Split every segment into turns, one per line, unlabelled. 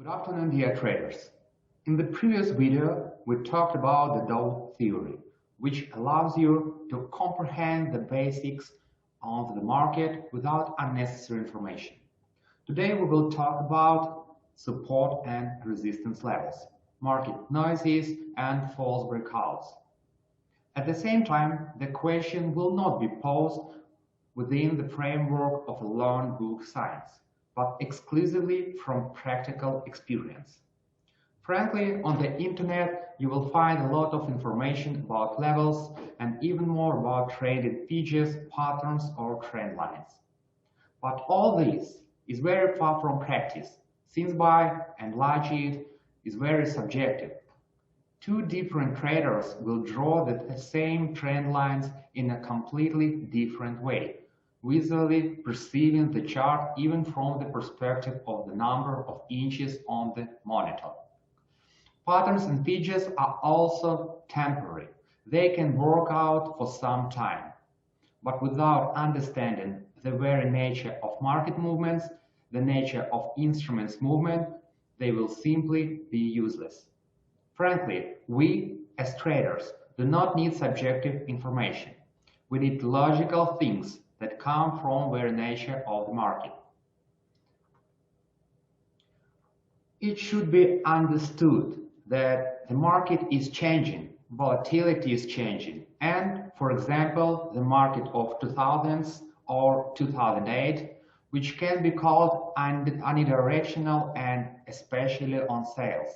Good afternoon, dear traders. In the previous video, we talked about the Dow theory, which allows you to comprehend the basics of the market without unnecessary information. Today, we will talk about support and resistance levels, market noises, and false breakouts. At the same time, the question will not be posed within the framework of a learned book science, but exclusively from practical experience. Frankly, on the internet, you will find a lot of information about levels and even more about traded features, patterns, or trend lines. But all this is very far from practice, since by and large it is very subjective. Two different traders will draw the same trend lines in a completely different way, visually perceiving the chart even from the perspective of the number of inches on the monitor. Patterns and features are also temporary. They can work out for some time. But without understanding the very nature of market movements, the nature of instruments movement, they will simply be useless. Frankly, we, as traders, do not need subjective information. We need logical things that come from the very nature of the market. It should be understood that the market is changing, volatility is changing, and, for example, the market of 2000s or 2008, which can be called unidirectional and especially on sales,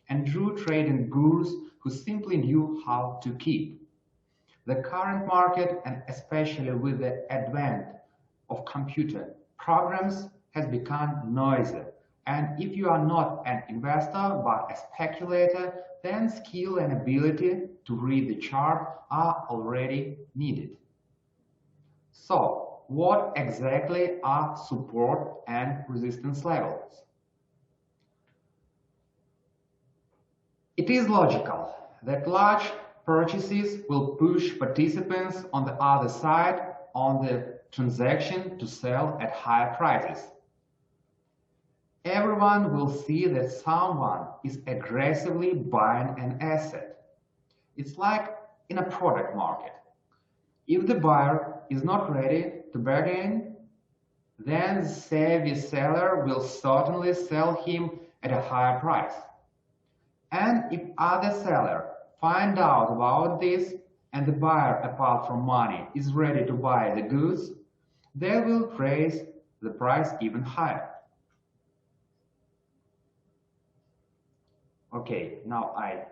and drew trading gurus who simply knew how to keep. The current market, and especially with the advent of computer programs, has become noisy. And if you are not an investor but a speculator, then skill and ability to read the chart are already needed. So, what exactly are support and resistance levels? It is logical that large purchases will push participants on the other side on the transaction to sell at higher prices. Everyone will see that someone is aggressively buying an asset. It's like in a product market. If the buyer is not ready to bargain, then the savvy seller will certainly sell him at a higher price. And if other seller find out about this and the buyer, apart from money, is ready to buy the goods, they will raise the price even higher. Okay, now I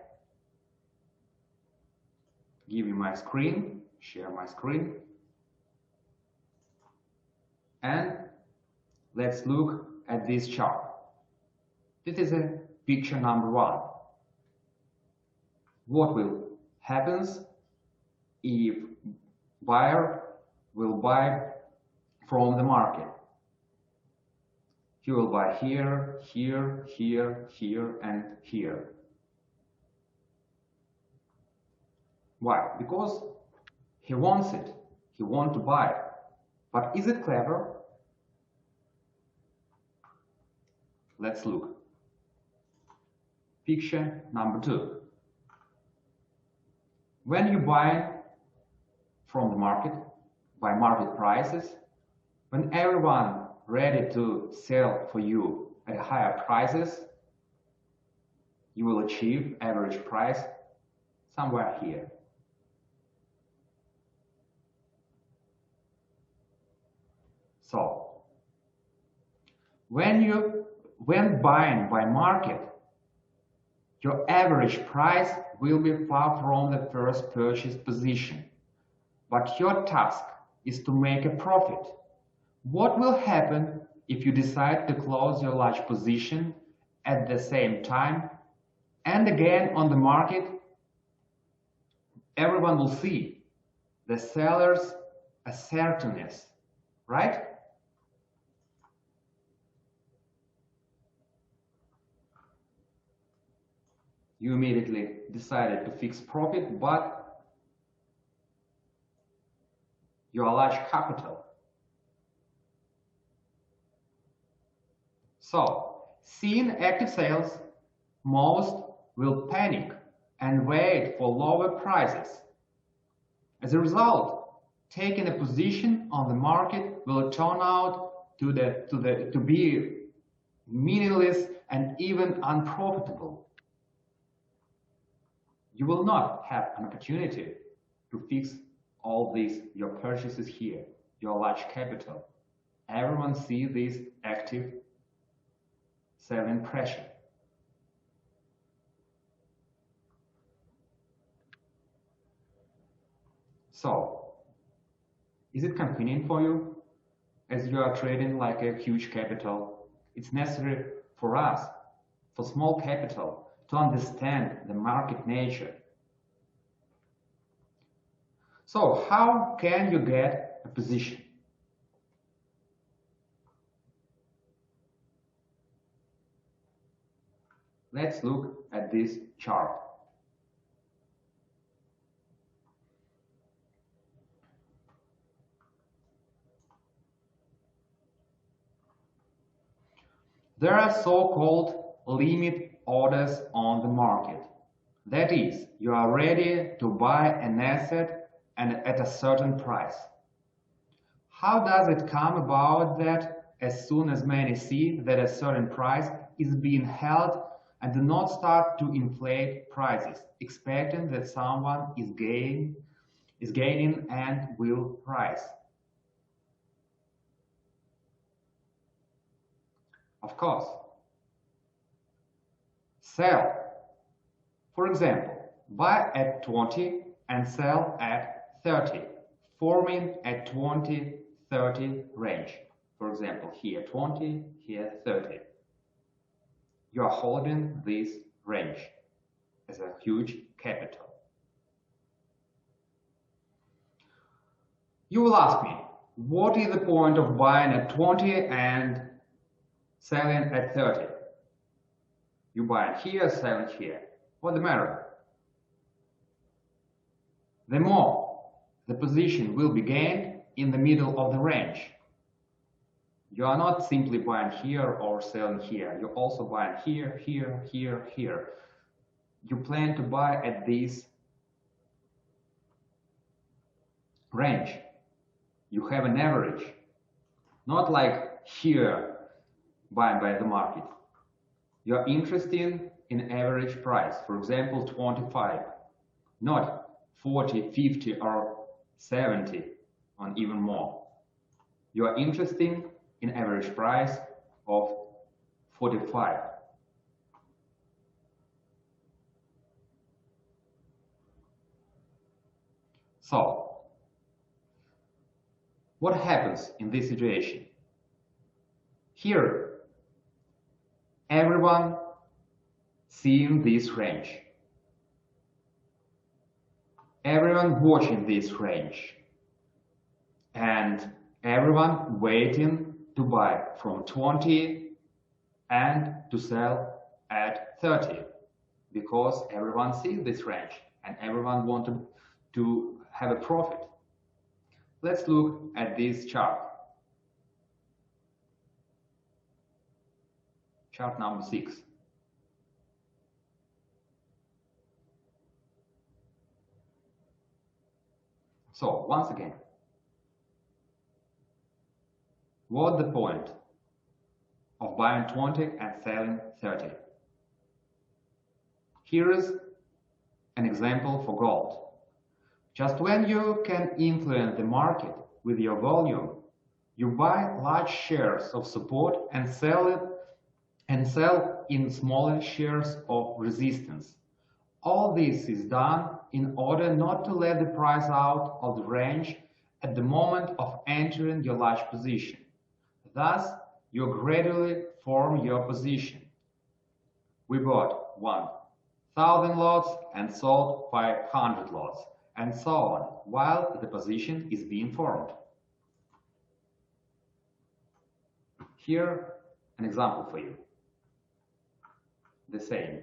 give you my screen, share my screen, and let's look at this chart. This is a picture number one. What will happen if buyer will buy from the market? He will buy here, here, here, here, and here. Why? Because he wants it. He wants to buy it. But is it clever? Let's look. Picture number two. When you buy from the market, by market prices, when everyone ready to sell for you at higher prices, you will achieve average price somewhere here. So, when buying by market, your average price will be far from the first purchase position, but your task is to make a profit. What will happen if you decide to close your large position at the same time and again on the market? Everyone will see the seller's assertiveness, right? You immediately decided to fix profit, but your large capital. So, Seeing active sales, most will panic and wait for lower prices. As a result, taking a position on the market will turn out to be meaningless and even unprofitable. You will not have an opportunity to fix all these your purchases here, your large capital. Everyone sees this active selling pressure. So, is it convenient for you? As you are trading like a huge capital, it's necessary for us, for small capital, to understand the market nature. So, how can you get a position? Let's look at this chart. There are so-called limit orders on the market. That is, you are ready to buy an asset and at a certain price. How does it come about that as soon as many see that a certain price is being held and do not start to inflate prices, expecting that someone is gaining and will rise? Of course, sell. For example, buy at 20 and sell at 30, forming a 20-30 range. For example, here 20, here 30. You are holding this range as a huge capital. You will ask me, what is the point of buying at 20 and selling at 30? You buy it here, sell it here. What's the matter? The more the position will be gained in the middle of the range. You are not simply buying here or selling here. You also buy here, here, here, here. You plan to buy at this range. You have an average, not like here buying by the market. You are interested in average price, for example, 25, not 40, 50, or 70, and even more. You are interested in average price of 45. So, what happens in this situation? Here, everyone seeing this range. Everyone watching this range. And everyone waiting to buy from 20 and to sell at 30, because everyone sees this range and everyone wants to have a profit. Let's look at this chart. Chart number 6. So, once again, what's the point of buying 20 and selling 30? Here is an example for gold. Just when you can influence the market with your volume, you buy large shares of support and sell in smaller shares of resistance. All this is done in order not to let the price out of the range at the moment of entering your large position. Thus, you gradually form your position. We bought 1,000 lots and sold 500 lots, and so on, while the position is being formed. Here, an example for you. The same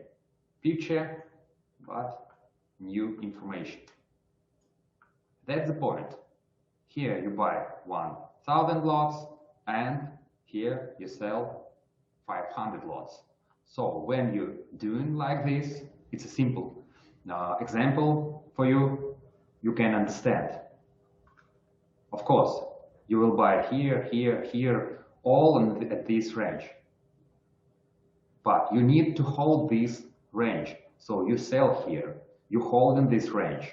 picture, but new information. That's the point. Here you buy 1,000 lots, and here you sell 500 lots. So when you're doing like this, it's a simple example for you. You can understand. Of course, you will buy here, here, here, all at this range. But you need to hold this range. So you sell here, you hold in this range.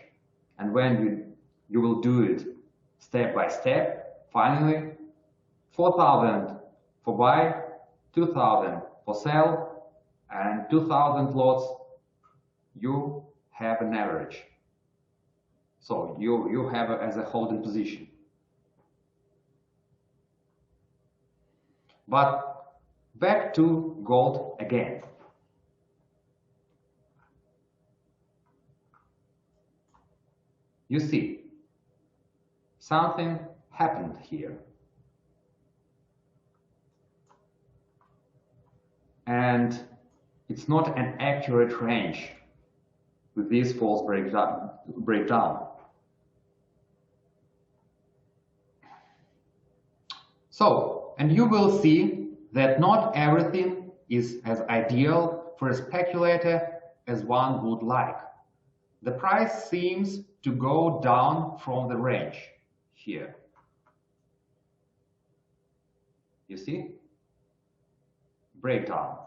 And when you will do it step by step, finally, 4,000 for buy, 2,000 for sell, and 2,000 lots, you have an average. So you have as a holding position. But back to gold again. You see, something happened here. And it's not an accurate range with this false breakdown. So, and you will see that not everything is as ideal for a speculator as one would like. The price seems to go down from the range here. You see? Breakdown.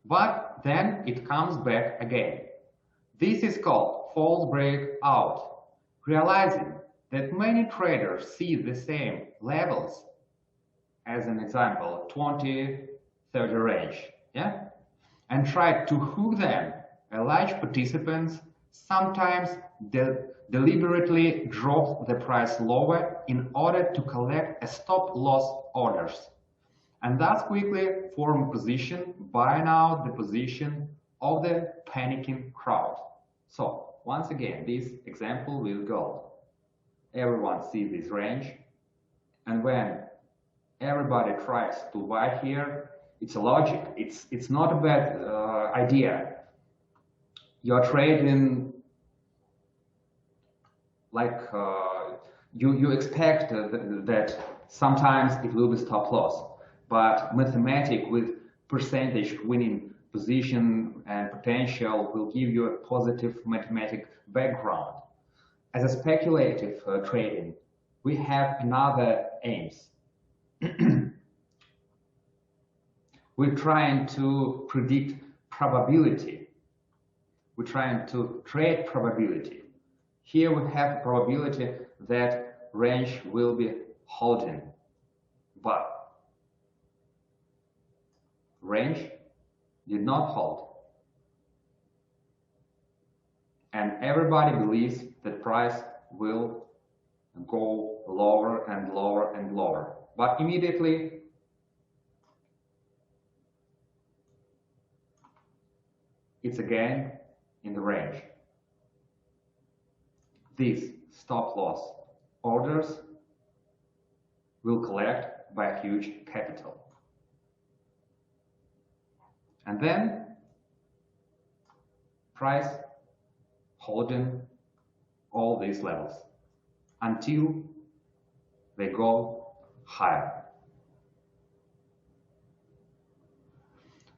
But then it comes back again. This is called false breakout, realizing that many traders see the same levels, as an example, 20, 30 range, yeah? And try to hook them. A large participants sometimes deliberately drop the price lower in order to collect a stop-loss orders, and thus quickly form a position, buying out the position of the panicking crowd. So once again, this example will go. Everyone sees this range, and when everybody tries to buy here, it's a logic. It's not a bad idea. You're trading like you expect that sometimes it will be stop loss, but mathematics with percentage winning position and potential will give you a positive mathematic background. As a speculative trading, we have another aims. We're trying to predict probability. We're trying to trade probability. Here we have probability that range will be holding, but range did not hold. And everybody believes that price will go lower and lower and lower. But immediately it's again in the range. These stop loss orders will collect by a huge capital. And then price holding all these levels until they go higher.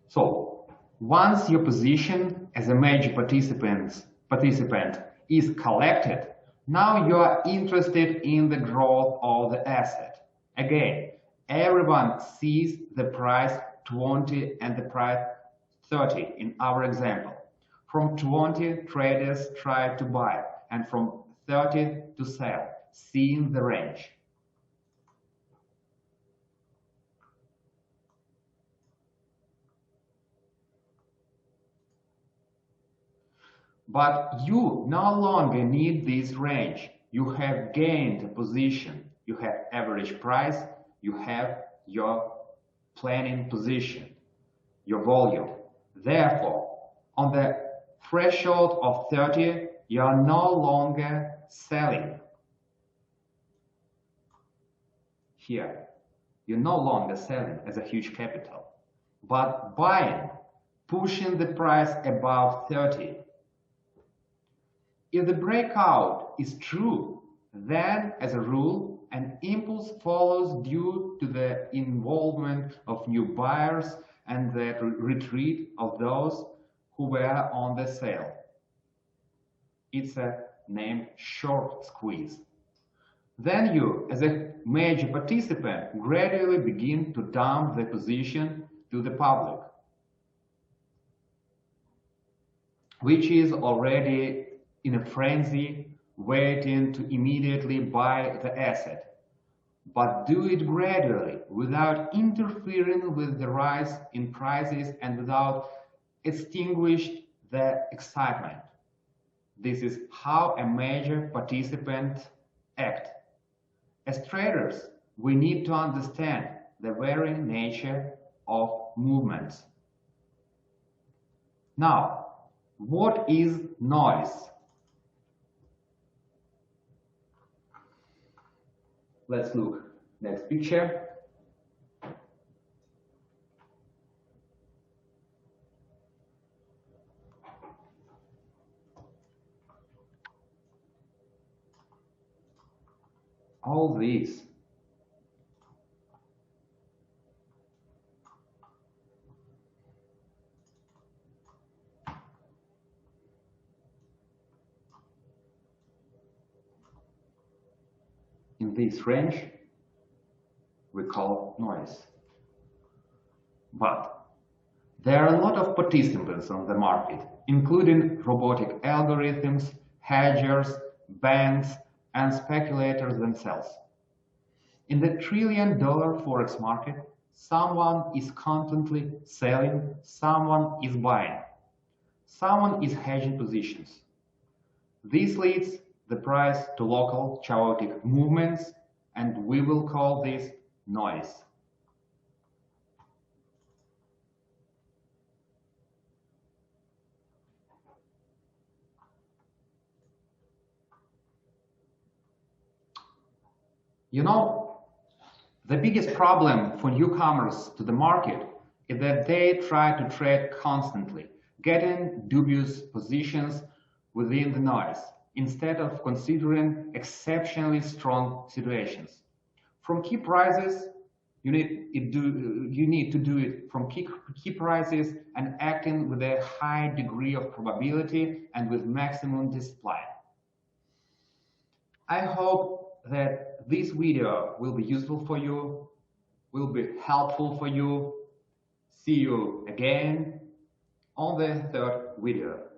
So once your position as a major participant is collected, now you are interested in the growth of the asset. Again, everyone sees the price 20 and the price 30 in our example. From 20, traders try to buy, and from 30 to sell, seeing the range. But you no longer need this range. You have gained a position. You have average price. You have your planning position, your volume. Therefore, on the threshold of 30, you are no longer selling. Here, you're no longer selling as a huge capital, but buying, pushing the price above 30. If the breakout is true, then as a rule, an impulse follows due to the involvement of new buyers and the retreat of those who were on the sale. It's named short squeeze. Then you, as a major participant, gradually begin to dump the position to the public, which is already in a frenzy waiting to immediately buy the asset. But do it gradually, without interfering with the rise in prices and without extinguishing the excitement. This is how a major participant acts. As traders, we need to understand the very nature of movements. Now, what is noise? Let's look next picture. All these in this range we call noise. But there are a lot of participants on the market, including robotic algorithms, hedgers, banks, and speculators themselves. In the trillion-dollar forex market, someone is constantly selling, someone is buying, someone is hedging positions. This leads the price to local chaotic movements, and we will call this noise. You know, the biggest problem for newcomers to the market is that they try to trade constantly, getting dubious positions within the noise, instead of considering exceptionally strong situations. From key prices, you need to do it from key prices and acting with a high degree of probability and with maximum discipline. I hope that this video will be useful for you, will be helpful for you. See you again on the third video.